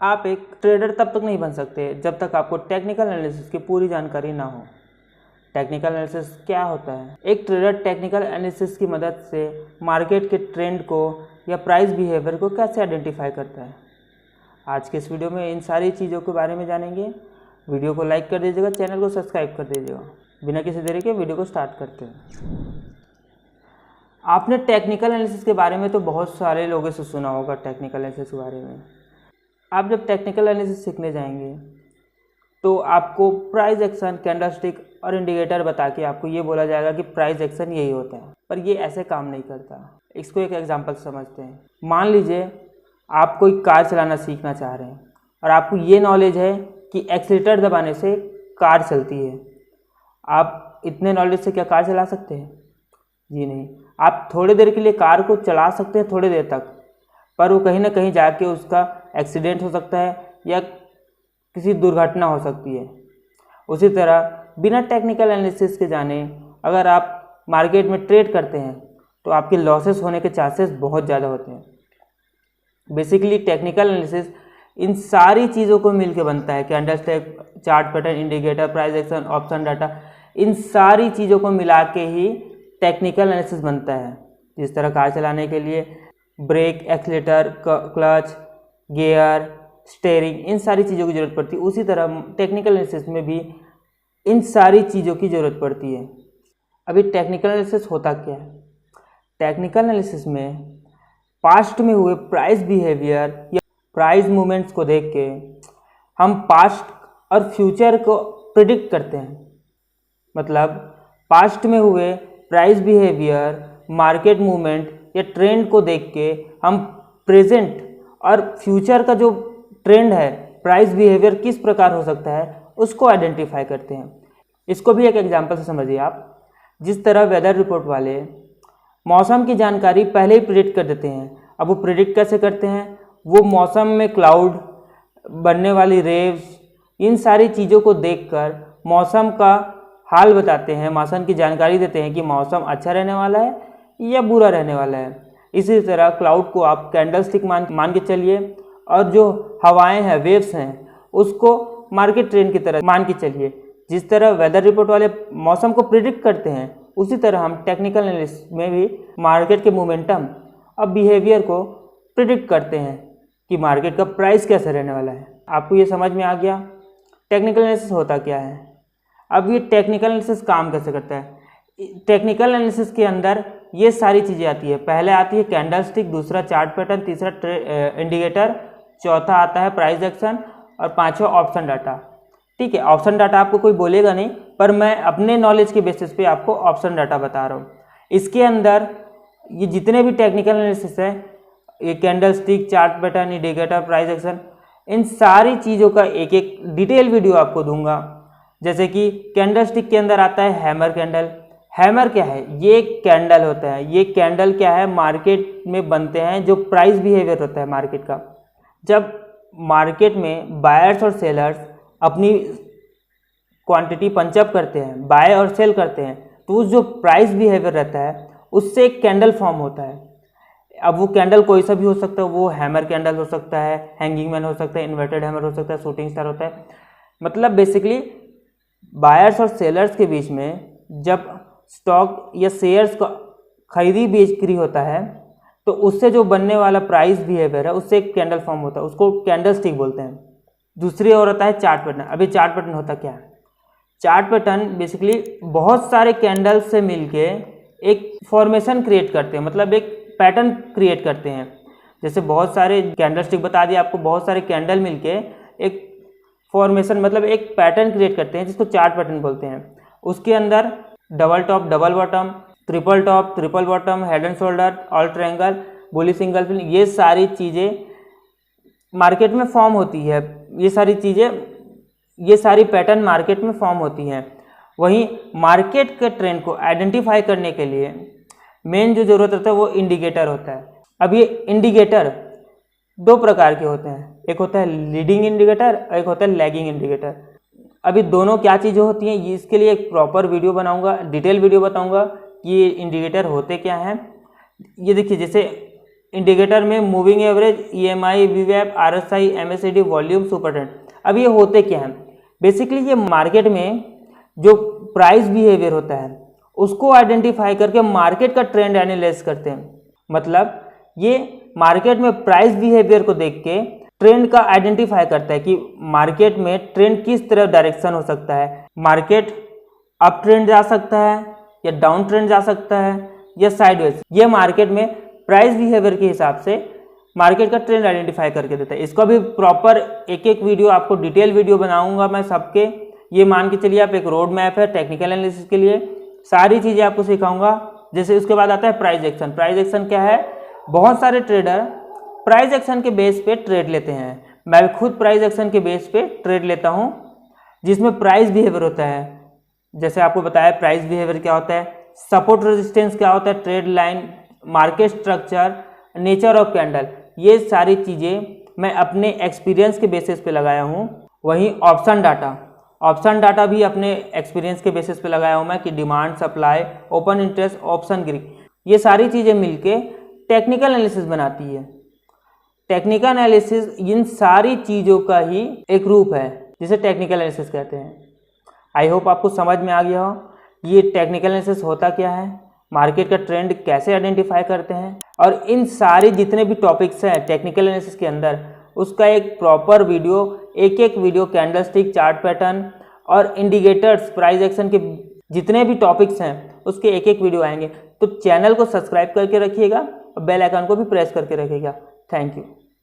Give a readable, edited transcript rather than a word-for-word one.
आप एक ट्रेडर तब तक नहीं बन सकते जब तक आपको टेक्निकल एनालिसिस की पूरी जानकारी ना हो। टेक्निकल एनालिसिस क्या होता है? एक ट्रेडर टेक्निकल एनालिसिस की मदद से मार्केट के ट्रेंड को या प्राइस बिहेवियर को कैसे आइडेंटिफाई करता है। आज के इस वीडियो में इन सारी चीज़ों के बारे में जानेंगे। वीडियो को लाइक कर दीजिएगा, चैनल को सब्सक्राइब कर दीजिएगा। बिना किसी देरी के वीडियो को स्टार्ट करते हैं। आपने टेक्निकल एनालिसिस के बारे में तो बहुत सारे लोगों से सुना होगा। टेक्निकल एनालिसिस के बारे में आप जब टेक्निकल एनालिसिस सीखने जाएंगे तो आपको प्राइस एक्शन, कैंडलस्टिक और इंडिकेटर बता के आपको ये बोला जाएगा कि प्राइस एक्शन यही होता है, पर ये ऐसे काम नहीं करता। इसको एक एग्जांपल समझते हैं। मान लीजिए आप कोई कार चलाना सीखना चाह रहे हैं और आपको ये नॉलेज है कि एक्सीलेटर दबाने से कार चलती है। आप इतने नॉलेज से क्या कार चला सकते हैं? जी नहीं। आप थोड़ी देर के लिए कार को चला सकते हैं, थोड़ी देर तक, पर वो कहीं ना कहीं जाके उसका एक्सीडेंट हो सकता है या किसी दुर्घटना हो सकती है। उसी तरह बिना टेक्निकल एनालिसिस के जाने अगर आप मार्केट में ट्रेड करते हैं तो आपके लॉसेस होने के चांसेस बहुत ज़्यादा होते हैं। बेसिकली टेक्निकल एनालिसिस इन सारी चीज़ों को मिलकर बनता है। Candlestick, chart pattern, indicator, price action, option data, इन सारी चीज़ों को मिला के ही टेक्निकल एनालिसिस बनता है। जिस तरह कार चलाने के लिए brake, accelerator, clutch, gear, steering, इन सारी चीज़ों की ज़रूरत पड़ती है, उसी तरह टेक्निकल एनालिसिस में भी इन सारी चीज़ों की ज़रूरत पड़ती है। अभी टेक्निकल एनालिसिस होता क्या है? टेक्निकल एनालिसिस में पास्ट में हुए प्राइस बिहेवियर या प्राइस मूवमेंट्स को देख के हम पास्ट और फ्यूचर को प्रिडिक्ट करते हैं। मतलब पास्ट में हुए प्राइस बिहेवियर, मार्केट मूवमेंट या ट्रेंड को देख के हम प्रेजेंट और फ्यूचर का जो ट्रेंड है, प्राइस बिहेवियर किस प्रकार हो सकता है, उसको आइडेंटिफाई करते हैं। इसको भी एक एग्जांपल से समझिए आप। जिस तरह वेदर रिपोर्ट वाले मौसम की जानकारी पहले ही प्रिडिक्ट कर देते हैं। अब वो प्रिडिक्ट कैसे करते हैं? वो मौसम में क्लाउड, बनने वाली रेव्स, इन सारी चीज़ों को देखकर मौसम का हाल बताते हैं, मौसम की जानकारी देते हैं कि मौसम अच्छा रहने वाला है या बुरा रहने वाला है। इसी तरह क्लाउड को आप कैंडलस्टिक मान के चलिए और जो हवाएं हैं, वेव्स हैं, उसको मार्केट ट्रेंड की तरह मान के चलिए। जिस तरह वेदर रिपोर्ट वाले मौसम को प्रिडिक्ट करते हैं, उसी तरह हम टेक्निकल एनालिसिस में भी मार्केट के मोमेंटम और बिहेवियर को प्रिडिक्ट करते हैं कि मार्केट का प्राइस कैसे रहने वाला है। आपको ये समझ में आ गया टेक्निकल एनालिसिस होता क्या है। अब ये टेक्निकल एनालिसिस काम कैसे करता है? टेक्निकल एनालिसिस के अंदर ये सारी चीज़ें आती है। पहले आती है कैंडलस्टिक, दूसरा चार्ट पैटर्न, तीसरा इंडिकेटर, चौथा आता है प्राइस एक्शन और पांचवा ऑप्शन डाटा। ठीक है, ऑप्शन डाटा आपको कोई बोलेगा नहीं, पर मैं अपने नॉलेज के बेसिस पे आपको ऑप्शन डाटा बता रहा हूँ। इसके अंदर ये जितने भी टेक्निकल एनालिसिस है, ये candlestick, chart pattern, indicator, price action, इन सारी चीज़ों का एक एक डिटेल वीडियो आपको दूंगा। जैसे कि कैंडलस्टिक के अंदर आता है हैमर कैंडल। हैमर क्या है? ये एक कैंडल होता है। ये कैंडल क्या है? मार्केट में बनते हैं जो प्राइस बिहेवियर होता है मार्केट का। जब मार्केट में बायर्स और सेलर्स अपनी क्वांटिटी पंचअप करते हैं, बाय और सेल करते हैं, तो उस जो प्राइस बिहेवियर रहता है उससे एक कैंडल फॉर्म होता है। अब वो कैंडल कोई सा भी हो सकता है। वो हैमर कैंडल हो सकता है, हैंगिंग मैन हो सकता है, इन्वर्टेड हैमर हो सकता है, शूटिंग स्टार होता है। मतलब बेसिकली बायर्स और सेलर्स के बीच में जब स्टॉक या शेयर्स का खरीदी बिक्री होता है तो उससे जो बनने वाला प्राइस बिहेवियर है उससे एक कैंडल फॉर्म होता है, उसको कैंडलस्टिक बोलते हैं। दूसरी ओर होता है चार्ट पैटर्न। अभी चार्ट पैटर्न होता क्या है? चार्ट पैटर्न बेसिकली बहुत सारे कैंडल से मिलके एक फॉर्मेशन क्रिएट करते हैं, मतलब एक पैटर्न क्रिएट करते हैं। जैसे बहुत सारे कैंडलस्टिक बता दिए आपको, बहुत सारे कैंडल मिलके एक फॉर्मेशन मतलब एक पैटर्न क्रिएट करते हैं जिसको चार्ट पैटर्न बोलते हैं। उसके अंदर double top, double bottom, triple top, triple bottom, head and shoulder, all triangle, bullish single fill, ये सारी चीज़ें मार्केट में फॉर्म होती है। ये सारी पैटर्न मार्केट में फॉर्म होती हैं। वहीं मार्केट के ट्रेंड को आइडेंटिफाई करने के लिए मेन जो ज़रूरत होता है वो इंडिकेटर होता है। अब ये इंडिकेटर दो प्रकार के होते हैं, एक होता है लीडिंग इंडिकेटर और एक होता है लैगिंग इंडिकेटर। अभी दोनों क्या चीज़ें होती हैं, इसके लिए एक प्रॉपर वीडियो बनाऊंगा, डिटेल वीडियो बताऊंगा कि ये इंडिकेटर होते क्या हैं। ये देखिए, जैसे इंडिकेटर में moving average, EMI, VWAP, RSI, MACD, volume, super trend. अब ये होते क्या हैं? बेसिकली ये मार्केट में जो प्राइस बिहेवियर होता है उसको आइडेंटिफाई करके मार्केट का ट्रेंड एनालाइज करते हैं। मतलब ये मार्केट में प्राइस बिहेवियर को देख के ट्रेंड का आइडेंटिफाई करता है कि मार्केट में ट्रेंड किस तरह डायरेक्शन हो सकता है। मार्केट अप ट्रेंड जा सकता है या डाउन ट्रेंड जा सकता है या साइडवेज। ये मार्केट में प्राइस बिहेवियर के हिसाब से मार्केट का ट्रेंड आइडेंटिफाई करके देता है। इसका भी प्रॉपर एक एक वीडियो आपको डिटेल वीडियो बनाऊंगा मैं सबके। ये मान के चलिए आप एक रोड मैप है टेक्निकल एनालिसिस के लिए, सारी चीज़ें आपको सिखाऊंगा। जैसे उसके बाद आता है प्राइस एक्शन। प्राइस एक्शन क्या है? बहुत सारे ट्रेडर प्राइस एक्शन के बेस पे ट्रेड लेते हैं। मैं खुद प्राइस एक्शन के बेस पे ट्रेड लेता हूँ, जिसमें प्राइस बिहेवियर होता है। जैसे आपको बताया प्राइस बिहेवियर क्या होता है, सपोर्ट रेजिस्टेंस क्या होता है, trade line, market structure, nature of candle, ये सारी चीज़ें मैं अपने एक्सपीरियंस के बेसिस पे लगाया हूँ। वहीं ऑप्शन डाटा भी अपने एक्सपीरियंस के बेसिस पे लगाया हूँ मैं कि demand, supply, open interest, option Greek, ये सारी चीज़ें मिलके टेक्निकल एनालिसिस बनाती है। टेक्निकल एनालिसिस इन सारी चीज़ों का ही एक रूप है जिसे टेक्निकल एनालिसिस कहते हैं। आई होप आपको समझ में आ गया हो ये टेक्निकल एनालिसिस होता क्या है, मार्केट का ट्रेंड कैसे आइडेंटिफाई करते हैं, और इन सारे जितने भी टॉपिक्स हैं टेक्निकल एनालिसिस के अंदर उसका एक प्रॉपर वीडियो, एक एक वीडियो कैंडलस्टिक, चार्ट पैटर्न और इंडिकेटर्स, प्राइस एक्शन के जितने भी टॉपिक्स हैं उसके एक एक वीडियो आएंगे। तो चैनल को सब्सक्राइब करके रखिएगा और बेल आइकन को भी प्रेस करके रखिएगा। Thank you.